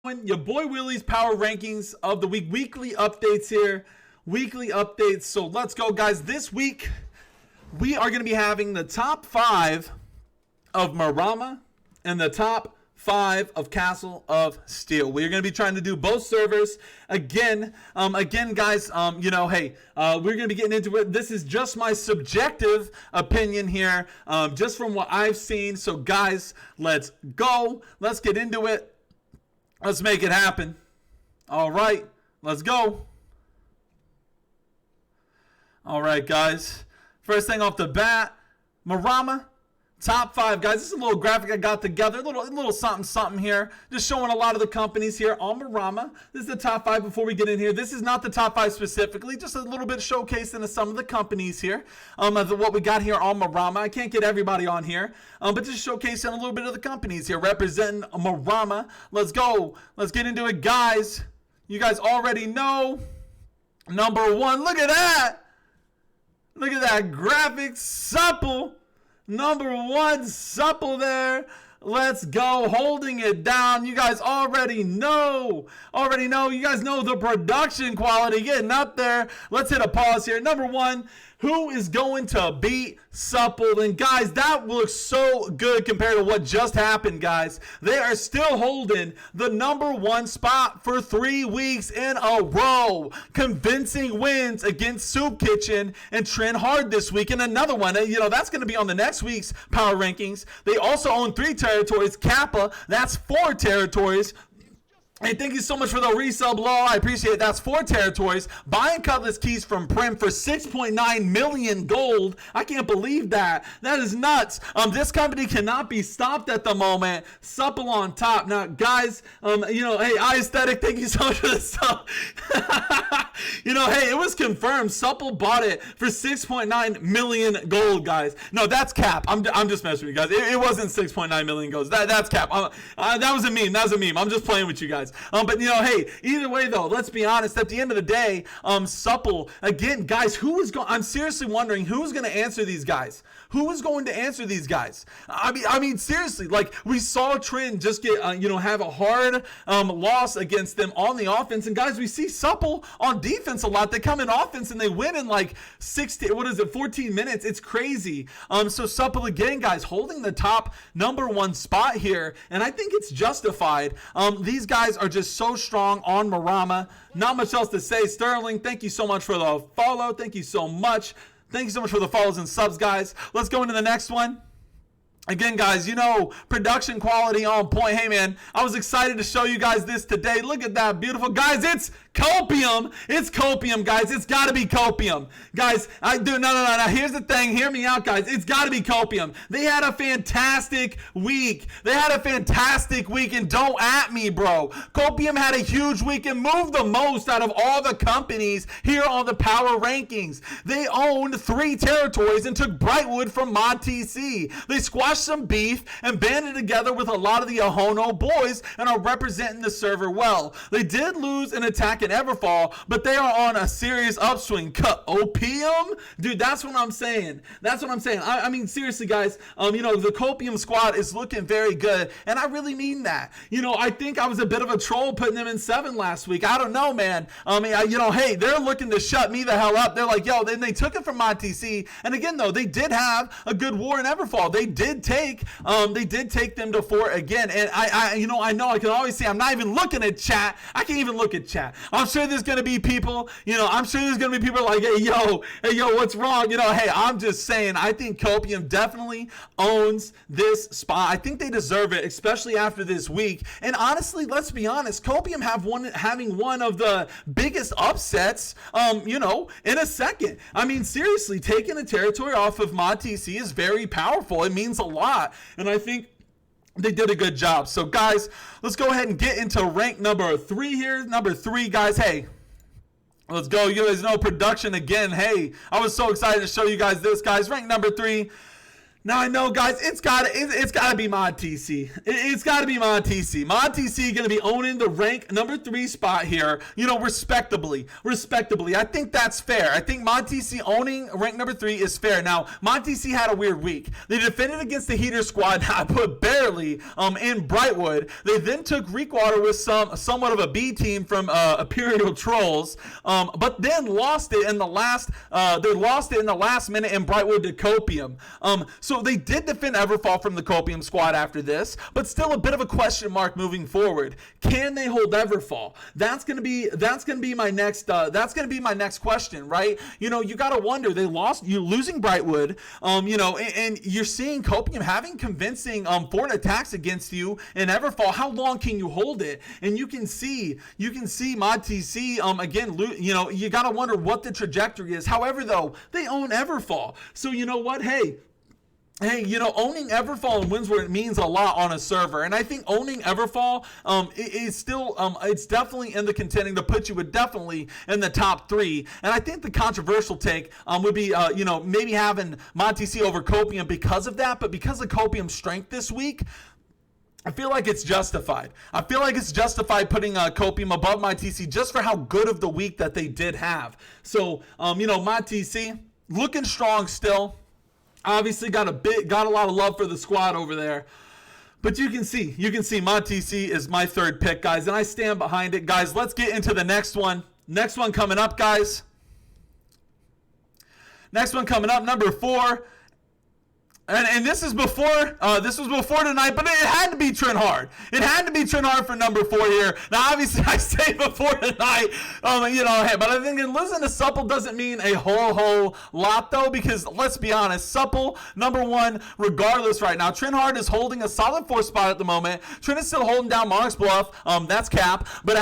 Your boy Willy's power rankings of the week. Weekly updates here. Weekly updates. So let's go, guys. This week, we are going to be having the top 5 of Maramma and the top 5 of Castle of Steel. We're going to be trying to do both servers again. Guys, hey, we're going to be getting into it. This is just my subjective opinion here, just from what I've seen. So, guys, let's go. Let's get into it. Let's make it happen. All right, let's go. All right, guys. First thing off the bat, Maramma, top 5, guys. This is a little graphic I got together, a little something here, just showing a lot of the companies here on Maramma. This is the top 5 before we get in here. This is not the top 5 specifically, just a little bit showcasing of some of the companies here, of what we got here on Maramma. I can't get everybody on here, but just showcasing a little bit of the companies here representing Maramma. Let's go. Let's get into it, guys. You guys already know. Number 1, look at that. Look at that graphic, supple. Number 1, supple there. Let's go, holding it down. You guys already know. You guys know the production quality getting up there. Let's hit a pause here. Number 1, who is going to beat supple? And guys, that looks so good compared to what just happened, guys. They are still holding the number 1 spot for 3 weeks in a row. Convincing wins against Soup Kitchen and Trend Hard this week. And another one, that's going to be on the next week's power rankings. They also own 3 territories. Kappa, that's 4 territories. Hey, thank you so much for the resub, Law. I appreciate it. That's 4 territories. Buying Cutlass keys from Prim for 6.9 million gold. I can't believe that. That is nuts. This company cannot be stopped at the moment. Supple on top. Now, guys, hey, iAesthetic, thank you so much for the sub. Hey, it was confirmed. Supple bought it for 6.9 million gold, guys. No, that's cap. I'm just messing with you guys. It wasn't 6.9 million gold. That's cap. That was a meme. I'm just playing with you guys. But hey, either way though, let's be honest. At the end of the day, supple again, guys. I'm seriously wondering who's going to answer these guys. Who is going to answer these guys? I mean, seriously. Like we saw Trend just get, have a hard loss against them on the offense, and guys, we see supple on defense a lot. They come in offense and they win in like 14 minutes. It's crazy. So supple again, guys, holding the top number 1 spot here, and I think it's justified. These guys are just so strong on Maramma. Not much else to say. Sterling, thank you so much for the follow. Thank you so much. Thank you so much for the follows and subs, guys. Let's go into the next one. Again, guys, production quality on point. Hey, man, I was excited to show you guys this today. Look at that. Beautiful. Guys, it's copium. It's copium, guys. It's got to be copium. Guys, no. Here's the thing. Hear me out, guys. It's got to be copium. They had a fantastic week. And don't at me, bro. Copium had a huge week and moved the most out of all the companies here on the power rankings. They owned 3 territories and took Brightwood from Mod TC. They squashed some beef and banded together with a lot of the Ahono boys and are representing the server well. They did lose an attack in Everfall, but they are on a serious upswing. Opium? Dude, that's what I'm saying. I mean, seriously, guys, the Copium squad is looking very good, and I really mean that. I think I was a bit of a troll putting them in 7 last week. I don't know, man. Hey, they're looking to shut me the hell up. They're like, then they took it from Mod TC, and again, though, they did have a good war in Everfall. They did take them to 4 again, and I know I can always see. I'm not even looking at chat. I can't even look at chat. I'm sure there's gonna be people, like, hey yo, what's wrong? Hey, I'm just saying, I think Copium definitely owns this spot. I think they deserve it, especially after this week. And honestly, let's be honest, Copium having one of the biggest upsets, in a second. I mean, seriously, taking a territory off of Mod TC is very powerful. It means a lot, and I think they did a good job. So, guys, let's go ahead and get into rank number 3 here. Number 3, guys. Hey, let's go. You guys know production again. Hey, I was so excited to show you guys this, guys. Rank number 3. Now I know, guys, it's gotta be Mod TC. It's gotta be Mod TC. Mod TC gonna be owning the rank number 3 spot here. You know, respectably. I think that's fair. I think Mod TC owning rank number 3 is fair. Now, Mod TC had a weird week. They defended against the Heater squad, but barely in Brightwood. They then took Reekwater with somewhat of a B team from Imperial Trolls, but then lost it in the last. They lost it in the last minute in Brightwood to Copium. So they did defend Everfall from the Copium squad after this, but still a bit of a question mark moving forward. Can they hold Everfall? That's gonna be my next. That's gonna be my next question, right? You know, you gotta wonder. You're losing Brightwood. You know, and you're seeing Copium having convincing fort attacks against you in Everfall. How long can you hold it? And you can see Mod TC again. You know, you gotta wonder what the trajectory is. However, though, they own Everfall, so you know what? Hey, you know, owning Everfall and Windsor means a lot on a server. And I think owning Everfall is still, it's definitely in the contending to put you definitely in the top 3. And I think the controversial take would be, you know, maybe having Mod TC over Copium because of that. But because of Copium's strength this week, I feel like it's justified. I feel like it's justified putting Copium above Mod TC just for how good of the week that they did have. So, you know, Mod TC looking strong still. Obviously got a lot of love for the squad over there. But you can see Mod TC is my 3rd pick, guys, and I stand behind it. Guys, let's get into the next one. Next one coming up, guys. Next one coming up, number 4. And this is before tonight, but it had to be Trent Hard. It had to be Trent Hard for number 4 here. Now, obviously, I say before tonight, you know, hey, but I think losing to Supple doesn't mean a whole lot, though, because let's be honest, Supple, number 1, regardless right now. Trent Hard is holding a solid 4th spot at the moment. Trent is still holding down Monarch's Bluff. That's cap. But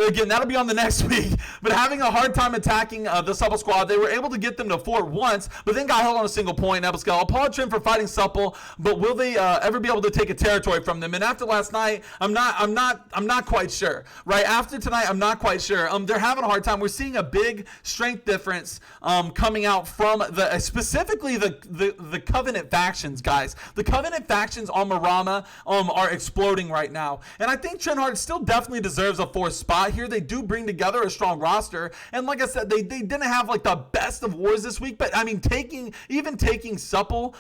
again, that'll be on the next week. But having a hard time attacking the Supple squad, they were able to get them to 4 once, but then got held on a single point. I'll applaud Trent for fighting Supple, but will they ever be able to take a territory from them? And after last night, I'm not quite sure. Right after tonight, I'm not quite sure. They're having a hard time. We're seeing a big strength difference coming out from specifically the Covenant factions, guys. The Covenant factions on Maramma are exploding right now, and I think Trent Hard still definitely deserves a 4th spot here. They do bring together a strong roster, and like I said, they didn't have like the best of wars this week, but I mean taking Supple,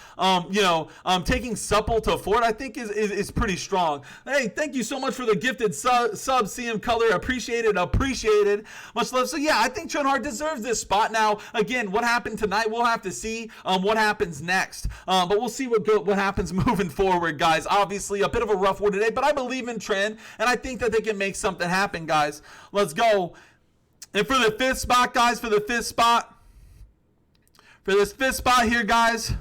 you know, taking Supple to Fort, I think is pretty strong. Hey, thank you so much for the gifted sub, CM Color. Appreciated. Much love. So yeah, I think Trent Hard deserves this spot. Now, again, what happened tonight, we'll have to see what happens next. But we'll see what happens moving forward, guys. Obviously, a bit of a rough war today, but I believe in Trent, and I think that they can make something happen, guys. Let's go. And for the 5th spot, guys, for this 5th spot here, guys,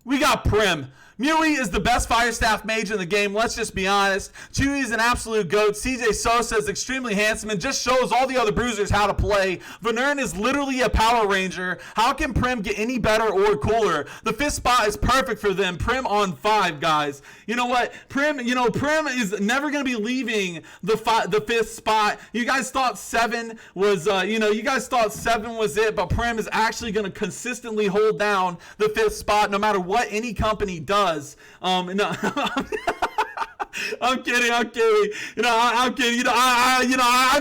we got Prim. Willy is the best Firestaff mage in the game, let's just be honest. Chewy is an absolute goat. CJ Sosa is extremely handsome and just shows all the other bruisers how to play. Venern is literally a Power Ranger. How can Prim get any better or cooler? The 5th spot is perfect for them. Prim on 5, guys. You know what? Prim is never going to be leaving the 5th spot. You guys thought 7 was, was it, but Prim is actually going to consistently hold down the 5th spot no matter what any company does. No. I'm kidding. I'm kidding. I'm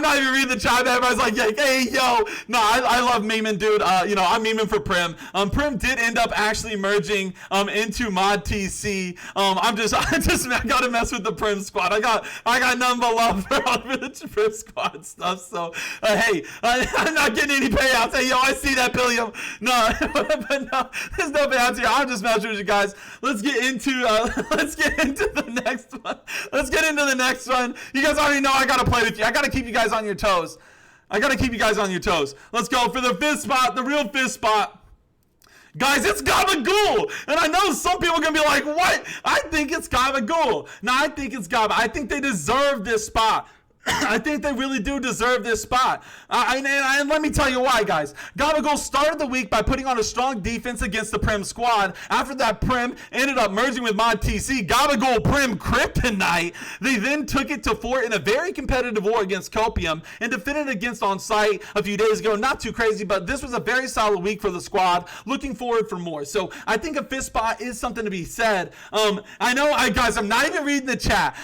not even reading the chat. Everybody's like, hey, yo. No, I love memeing, dude. I'm memeing for Prim. Prim did end up actually merging into Mod TC. I gotta mess with the Prim squad. I got none but love for the Prim squad stuff. So, hey, I'm not getting any payouts. Hey, yo, I see that, Billiam. No, but no, there's no payouts here. I'm just messing with you guys. Let's get into the next one. Let's get into the next one. You guys already know I gotta play with you. I gotta keep you guys on your toes. Let's go for the 5th spot, the real 5th spot. Guys, it's Gabagool! And I know some people are going to be like, what? I think it's Gabagool. No, I think it's Gaba. I think they deserve this spot. I think they really do deserve this spot. And let me tell you why, guys. Gabagool started the week by putting on a strong defense against the Prim squad. After that, Prim ended up merging with Mod TC. Gabagool Prim kryptonite. They then took it to Fort in a very competitive war against Copium and defended against On Site a few days ago. Not too crazy, but this was a very solid week for the squad. Looking forward for more. So I think a fifth spot is something to be said. I know, guys, I'm not even reading the chat.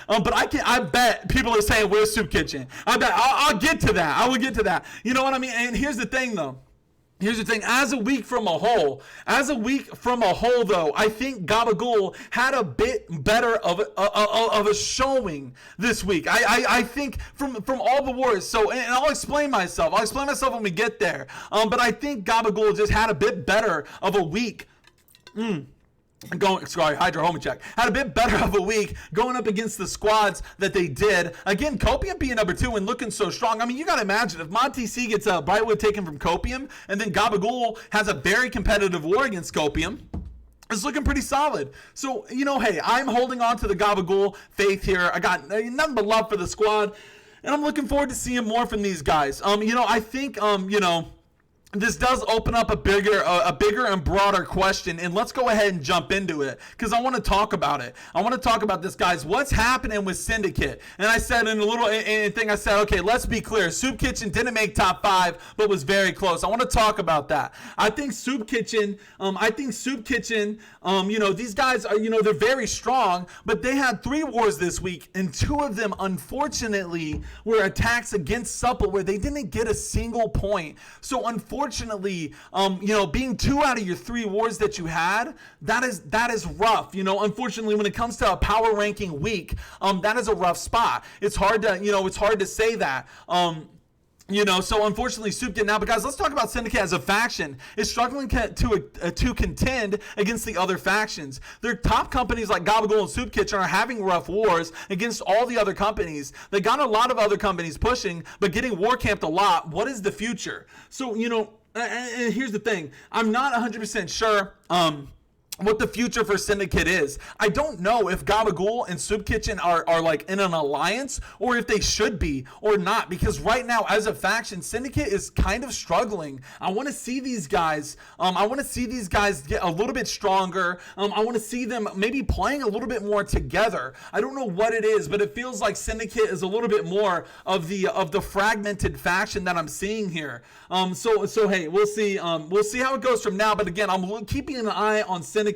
But I bet people are saying, where's Soup Kitchen? I bet I'll get to that. I will get to that. You know what I mean? And here's the thing, though. As a week from a whole, though, I think Gabagool had a bit better of a showing this week. I think from all the wars. So, and I'll explain myself. When we get there. But I think Gabagool just had a bit better of a week. Hydro Home Check. Had a bit better of a week going up against the squads that they did. Again, Copium being number 2 and looking so strong. I mean, you got to imagine if Mod TC gets a Brightwood taken from Copium and then Gabagool has a very competitive war against Copium. It's looking pretty solid. So, hey, I'm holding on to the Gabagool faith here. I got nothing but love for the squad, and I'm looking forward to seeing more from these guys. I think, this does open up a bigger and broader question, and let's go ahead and jump into it because I want to talk about it. I want to talk about this, guys. What's happening with Syndicate? And I said in a little thing, I said, okay, let's be clear. Soup Kitchen didn't make top 5, but was very close. I want to talk about that. I think Soup Kitchen, these guys are, they're very strong, but they had 3 wars this week, and 2 of them, unfortunately, were attacks against Supple where they didn't get a single point. So, unfortunately, being 2 out of your 3 wars that you had, that is rough. Unfortunately, when it comes to a power ranking week, that is a rough spot. It's hard to say that. So unfortunately, Soup did now. But guys, let's talk about Syndicate as a faction. Is struggling to contend against the other factions. Their top companies like Gabagool and Soup Kitchen are having rough wars against all the other companies. They got a lot of other companies pushing, but getting war camped a lot. What is the future? So, and here's the thing. I'm not 100% sure what the future for Syndicate is. I don't know if Gabagool and Soup Kitchen are like in an alliance or if they should be or not, because right now as a faction, Syndicate is kind of struggling. I want to see these guys get a little bit stronger. I want to see them maybe playing a little bit more together. I don't know what it is, but it feels like Syndicate is a little bit more of the fragmented faction that I'm seeing here. So hey, we'll see how it goes from now. But again, I'm keeping an eye on Syndicate.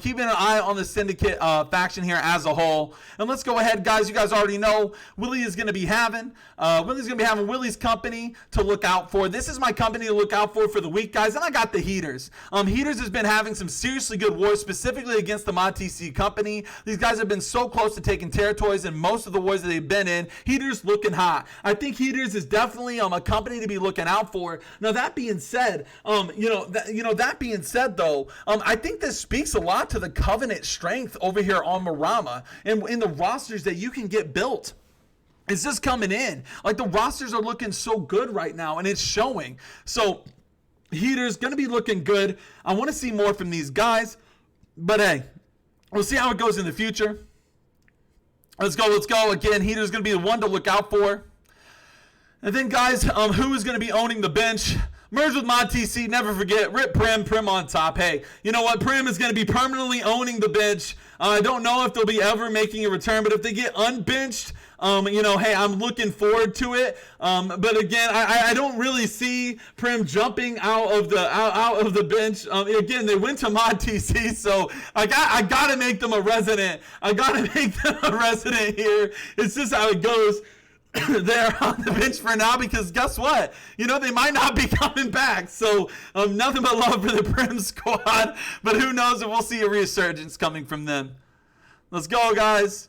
Keeping an eye on the Syndicate faction here as a whole. And let's go ahead, guys. You guys already know Willy is going to be having Willy's company to look out for. This is my company to look out for the week, guys. And I got the Heaters. Heaters has been having some seriously good wars, specifically against the Mod TC company. These guys have been so close to taking territories in most of the wars that they've been in. Heaters looking hot. I think Heaters is definitely a company to be looking out for. Now that being said, though, I think this speaks a lot to the Covenant strength over here on Maramma and in the rosters that you can get built. It's just coming in. Like, the rosters are looking so good right now, and it's showing. So, Heater's going to be looking good. I want to see more from these guys. But, hey, we'll see how it goes in the future. Let's go. Again, Heater's going to be the one to look out for. And then, guys, who is going to be owning the bench? Merge with Mod TC, never forget. Rip Prim on top. Hey, you know what? Prim is going to be permanently owning the bench. I don't know if they'll be ever making a return, but if they get unbenched, hey, I'm looking forward to it. But again, I don't really see Prim jumping out of the bench. Again, they went to Mod TC, so I got to make them a resident. Here. It's just how it goes. They're on the bench for now because guess what? They might not be coming back. So nothing but love for the Prim squad. But who knows if we'll see a resurgence coming from them. Let's go, guys.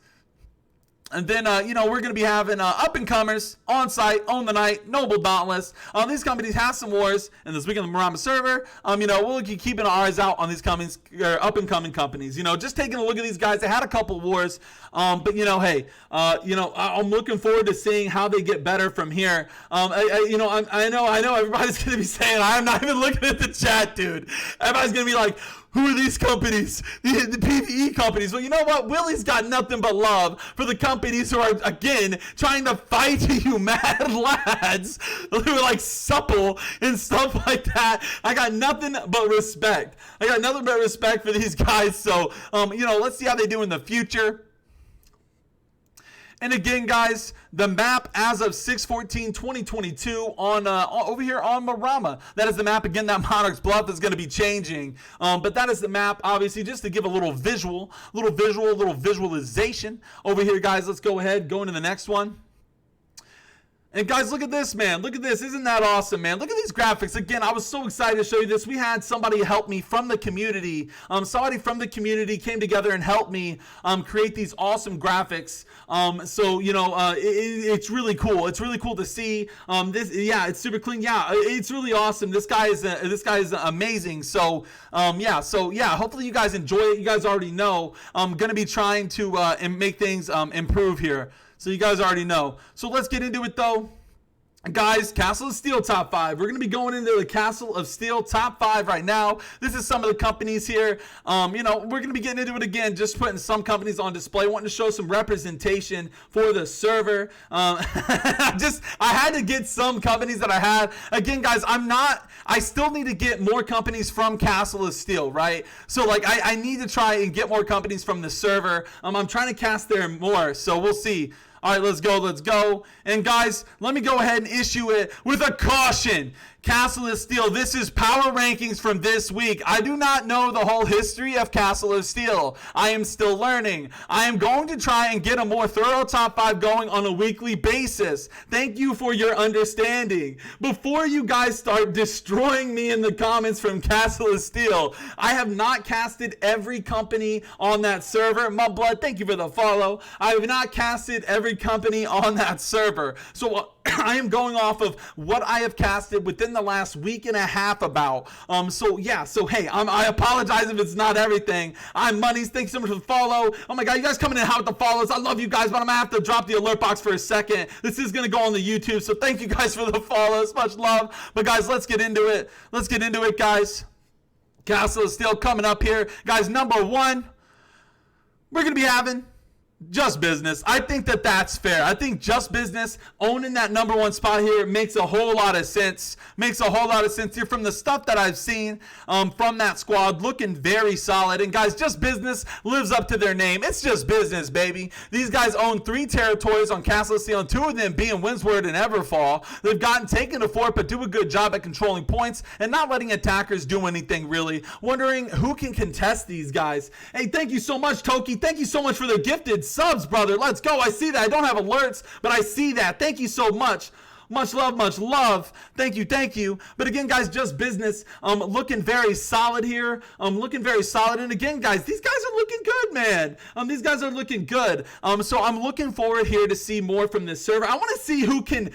And then, we're going to be having up-and-comers, On-Site, Own the Night, Noble Dauntless. These companies have some wars, and this week on the Maramma server, we'll keep keeping our eyes out on these up-and-coming companies. Just taking a look at these guys. They had a couple wars, but, hey, I'm looking forward to seeing how they get better from here. I know everybody's going to be saying, I'm not even looking at the chat, dude. Everybody's going to be like, Who are these companies? The PvE companies. Well, you know what? Willy's got nothing but love for the companies who are, again, trying to fight you mad lads who are like supple and stuff like that. I got nothing but respect. I got nothing but respect for these guys. So, let's see how they do in the future. And again, guys, the map as of 6/14/2022 on over here on Maramma. That is the map. Again, that Monarch's Bluff is going to be changing. But that is the map, obviously, just to give a little visualization over here, guys. Let's go ahead, go into the next one. And guys, look at this, man. Look at this. Isn't that awesome, man? Look at these graphics. Again, I was so excited to show you this. We had somebody help me from the community. Somebody from the community came together and helped me create these awesome graphics. It's really cool. It's really cool to see. It's super clean. Yeah, it's really awesome. This guy is amazing. So hopefully you guys enjoy it. You guys already know I'm going to be trying to make things improve here. So you guys already know. So let's get into it, though. Guys, Castle of Steel top 5. We're going to be going into the Castle of Steel top 5 right now. This is some of the companies here. We're going to be getting into it again, just putting some companies on display, wanting to show some representation for the server. I had to get some companies that I had. Again, guys, I still need to get more companies from Castle of Steel, right? So, I need to try and get more companies from the server. I'm trying to cast there more, so we'll see. All right, let's go. And guys, let me go ahead and issue it with a caution. Castle of Steel, this is power rankings from this week. I do not know the whole history of Castle of Steel. I am still learning. I am going to try and get a more thorough top 5 going on a weekly basis. Thank you for your understanding. Before you guys start destroying me in the comments from Castle of Steel, I have not casted every company on that server. My blood, thank you for the follow. I have not casted every company on that server. So I am going off of what I have casted within the last week and a half about. Hey, I apologize if it's not everything. I'm Monies. Thanks so much for the follow. Oh my God, you guys coming in hot with the follows. I love you guys, but I'm gonna have to drop the alert box for a second. This is gonna go on the YouTube, so thank you guys for the follows. Much love. But guys, let's get into it. Guys. Castle is still coming up here. Guys, number 1, we're gonna be having Just Business. I think that's fair. I think Just Business owning that number 1 spot here makes a whole lot of sense. Here from the stuff that I've seen from that squad, looking very solid. And guys, Just Business lives up to their name. It's Just Business, baby. These guys own 3 territories on Castle of Steel, and 2 of them being Windsward and Everfall. They've gotten taken to fort, but do a good job at controlling points and not letting attackers do anything really. Wondering who can contest these guys. Hey, thank you so much, Toki. Thank you so much for the gifted subs, brother. Let's go. I see that. I don't have alerts, but I see that. Thank you so much. Much love. Thank you. But again, guys, Just Business looking very solid here. And again, guys, these guys are looking good, man. These guys are looking good. So I'm looking forward here to see more from this server. I want to see who can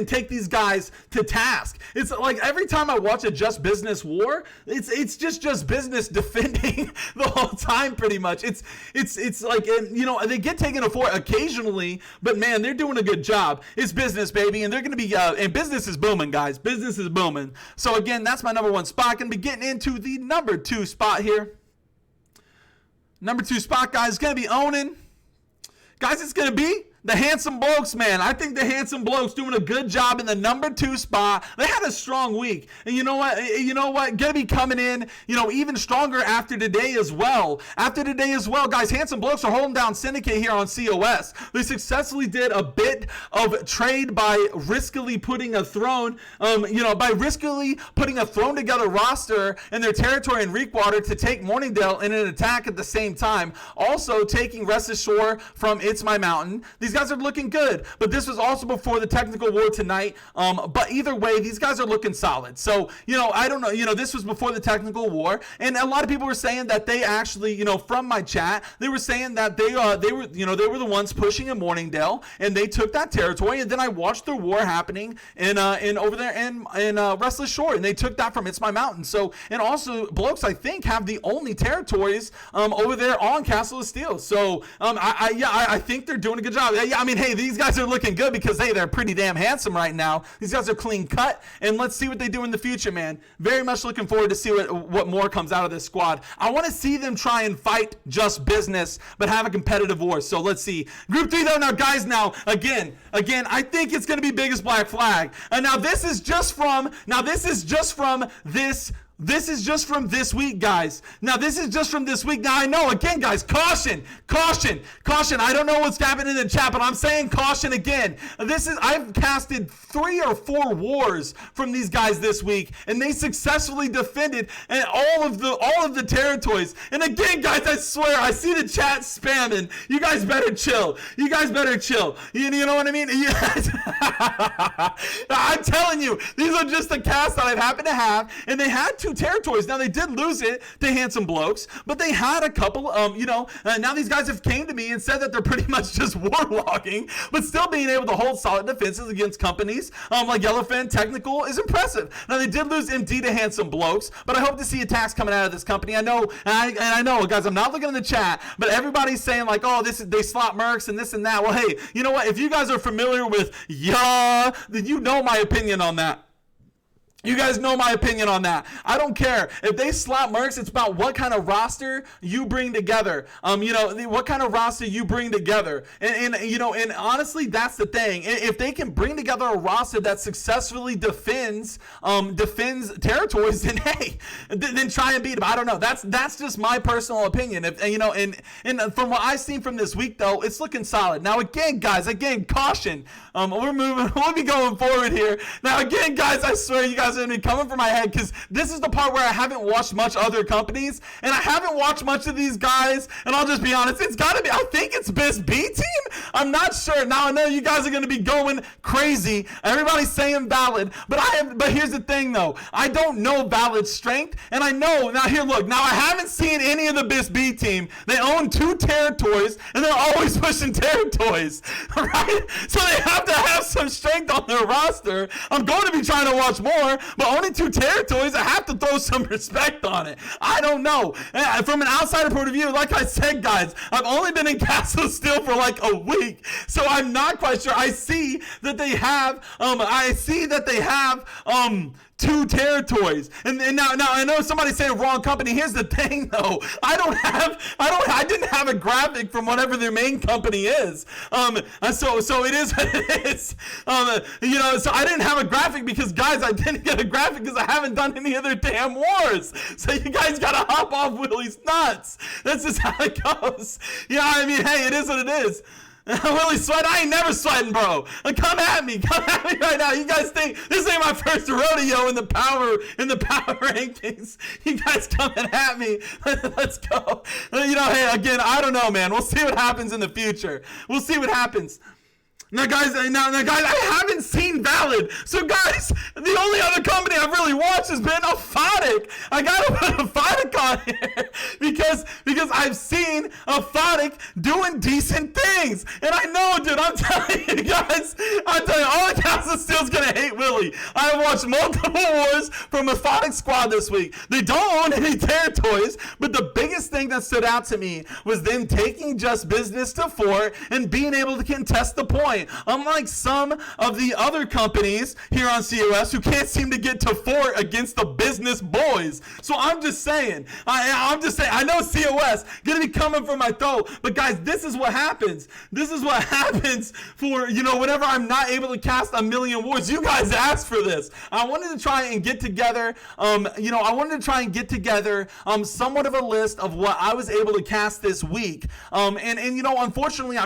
take these guys to task. It's like every time I watch a Just Business war, it's just Business defending the whole time, pretty much. It's like, they get taken to fort occasionally, but man, they're doing a good job. It's business, baby. And they're going to be, and business is booming, guys. Business is booming. So, again, that's my number 1 spot. Going to be getting into the number 2 spot here. Number 2 spot, guys, is going to be owning. Guys, it's going to be the Handsome Blokes, man. I think the Handsome Blokes doing a good job in the number 2 spot. They had a strong week. And you know what? Gonna be coming in, even stronger after today as well. Guys, Handsome Blokes are holding down Syndicate here on COS. They successfully did a bit of trade by riskily putting a throne, together roster in their territory in Reekwater to take Morningdale in an attack at the same time. Also taking Restless Shore from It's My Mountain. These guys are looking good, but this was also before the technical war tonight. But either way, these guys are looking solid. So, I don't know, this was before the technical war, and a lot of people were saying that they actually, from my chat, they were saying that they were the ones pushing in Morningdale, and they took that territory. And then I watched the war happening in over there in Restless Shore, and they took that from It's My Mountain. So, and also Blokes, I think, have the only territories over there on Castle of Steel. So, I think they're doing a good job. I mean, hey, these guys are looking good because, hey, they're pretty damn handsome right now. These guys are clean cut, and let's see what they do in the future, man. Very much looking forward to see what more comes out of this squad. I want to see them try and fight just business, but have a competitive war. So let's see. Group 3, though, now, guys, again, I think it's going to be biggest black flag. And now this is just from this week, guys. Now, this is just from this week. Now, I know, again, guys, caution. I don't know what's happening in the chat, but I'm saying caution again. I've casted 3 or 4 wars from these guys this week, and they successfully defended all of the territories. And again, guys, I swear, I see the chat spamming. You guys better chill. You know what I mean? I'm telling you, these are just the casts that I've happened to have, and they had 2 territories. Now, they did lose it to Handsome Blokes, but they had a couple, now these guys have came to me and said that they're pretty much just warlogging, but still being able to hold solid defenses against companies like Yellowfin Technical is impressive. Now, they did lose MD to Handsome Blokes, but I hope to see attacks coming out of this company. I know, I know, guys, I'm not looking in the chat, but everybody's saying like, oh, they slot mercs and this and that. Well, hey, you know what? If you guys are familiar with then you know my opinion on that. You guys know my opinion on that. I don't care. If they slot mercs, it's about what kind of roster you bring together. What kind of roster you bring together. And honestly, that's the thing. If they can bring together a roster that successfully defends territories, then hey, then try and beat them. I don't know. That's just my personal opinion. And from what I've seen from this week, though, it's looking solid. Now, again, guys, caution. We'll be going forward here. Now, again, guys, I swear you guys are going to be coming for my head because this is the part where I haven't watched much other companies, and I haven't watched much of these guys, and I'll just be honest, it's got to be, I think it's Best B Team? I'm not sure. Now, I know you guys are going to be going crazy. Everybody's saying Valid, but here's the thing, though. I don't know Valid's strength, and I know, now here, look, now I haven't seen any of the Best B Team. They own 2 territories, and they're always pushing territories, right? So they have to have some strength on their roster. I'm going to be trying to watch more, but only 2 territories, I have to throw some respect on it. I don't know. From an outsider point of view, like I said, guys, I've only been in Castle Steel for like a week, so I'm not quite sure. I see that they have 2 territories, and now I know somebody's saying wrong company. Here's the thing, though. I didn't have a graphic from whatever their main company is. So it is what it is. So I didn't have a graphic because, guys, I didn't get a graphic because I haven't done any other damn wars. So you guys gotta hop off Willy's nuts. That's just how it goes. I mean, hey, it is what it is. Willy sweat? I ain't never sweating, bro. Come at me right now. You guys think this ain't my first rodeo in the power rankings? You guys coming at me? Let's go. Hey, again, I don't know, man. We'll see what happens in the future. We'll see what happens. Now, guys, I haven't seen Valid. So, guys, the only other company I've really watched has been Aphotic. I gotta put Aphotic on here because I've seen Aphotic doing decent things. And I know, dude, I'm telling you guys, all the Castle Steel's gonna hate Willy. I've watched multiple wars from Aphotic squad this week. They don't own any territories, but the biggest thing that stood out to me was them taking just business to 4 and being able to contest the point. Unlike some of the other companies here on COS who can't seem to get to 4 against the business boys. So I'm just saying, I know COS gonna be coming for my throat, but guys, this is what happens. This is what happens for, whenever I'm not able to cast a million wars. You guys asked for this. I wanted to try and get together, somewhat of a list of what I was able to cast this week. Unfortunately, I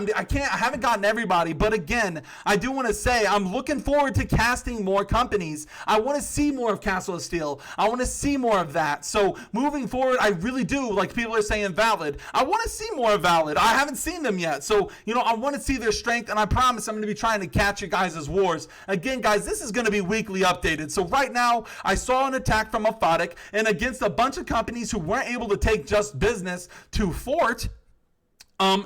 haven't gotten everybody, but again, I do want to say I'm looking forward to casting more companies. I want to see more of Castle of Steel. I want to see more of that. So moving forward, I really do, like people are saying Valid. I want to see more of Valid. I haven't seen them yet. So, I want to see their strength, and I promise I'm going to be trying to catch you guys' wars. Again, guys, this is going to be weekly updated. So right now, I saw an attack from Aphotic, and against a bunch of companies who weren't able to take just business to Fort,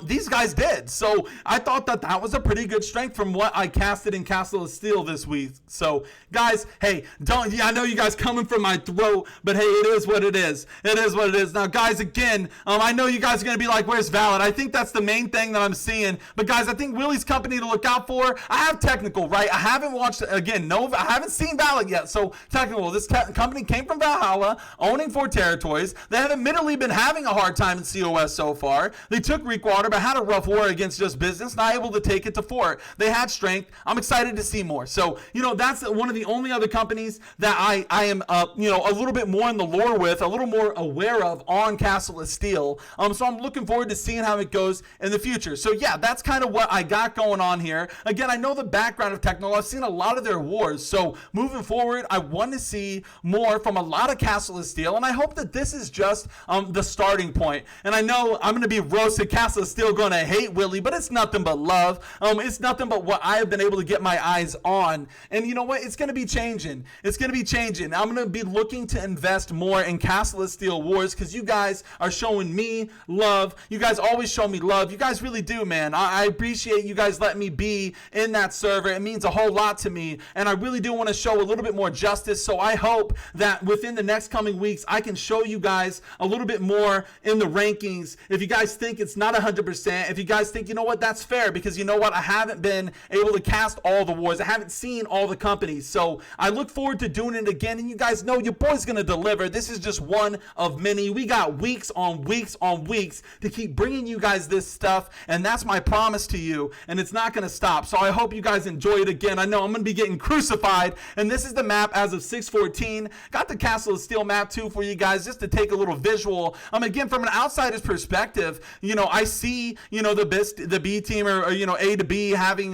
These guys did. So I thought that that was a pretty good strength from what I casted in Castle of Steel this week. So guys, hey, I know you guys coming from my throat, but hey, it is what it is. It is what it is. Now guys, again, I know you guys are going to be like, where's Valid? I think that's the main thing that I'm seeing. But guys, I think Willy's company to look out for. I have Technical, right? I haven't watched, again, I haven't seen Valid yet. So Technical, this company came from Valhalla, owning 4 territories. They have admittedly been having a hard time in COS so far. They took Water, but had a rough war against Just Business, not able to take it to 4. They had strength. I'm excited to see more. So, that's one of the only other companies that I am, a little bit more in the lore with, a little more aware of on Castle of Steel. So I'm looking forward to seeing how it goes in the future. So yeah, that's kind of what I got going on here. Again, I know the background of Technical. I've seen a lot of their wars. So moving forward, I want to see more from a lot of Castle of Steel, and I hope that this is just the starting point. And I know I'm going to be roasted. Castle of Steel going to hate Willy, but it's nothing but love. It's nothing but what I have been able to get my eyes on. And you know what? It's going to be changing. It's going to be changing. I'm going to be looking to invest more in Castle of Steel wars because you guys are showing me love. You guys always show me love. You guys really do, man. I appreciate you guys letting me be in that server. It means a whole lot to me. And I really do want to show a little bit more justice. So I hope that within the next coming weeks, I can show you guys a little bit more in the rankings. If you guys think it's not 100%, if you guys think, you know what, that's fair, because you know what, I haven't been able to cast all the wars. I haven't seen all the companies. So I look forward to doing it again. And you guys know your boy's going to deliver. This is just one of many. We got weeks on weeks on weeks to keep bringing you guys this stuff. And that's my promise to you. And it's not going to stop. So I hope you guys enjoy it again. I know I'm going to be getting crucified. And this is the map as of 6/14. Got the Castle of Steel map too for you guys just to take a little visual. Again, from an outsider's perspective, I see, the B team or A to B having,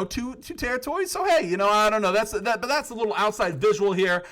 two territories. So, hey, I don't know. But that's a little outside visual here.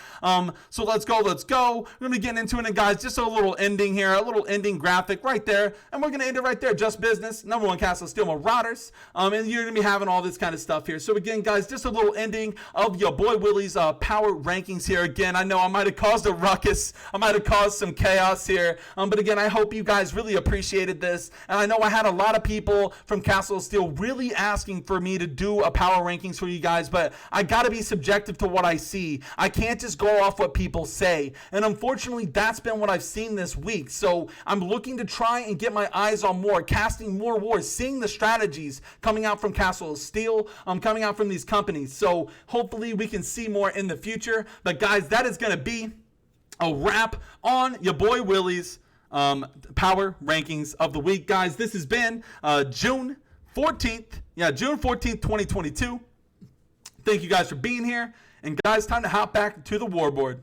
So let's go. We're going to get into it. And guys, just a little ending here, a little ending graphic right there. And we're going to end it right there. Just Business, #1 Castle of Steel Marauders. And you're going to be having all this kind of stuff here. So again, guys, just a little ending of your boy Willy's power rankings here. Again, I know I might have caused a ruckus. I might have caused some chaos here. But again, I hope you guys really appreciated this. And I know I had a lot of people from Castle of Steel really asking for me to do a power rankings for you guys, but I got to be subjective to what I see. I can't just go off what people say. And unfortunately, that's been what I've seen this week. So I'm looking to try and get my eyes on more, casting more wars, seeing the strategies coming out from Castle of Steel, coming out from these companies. So hopefully we can see more in the future. But guys, that is going to be a wrap on your boy Willy's power rankings of the week. Guys, this has been June 14th, 2022. Thank you guys for being here. And guys, time to hop back to the warboard.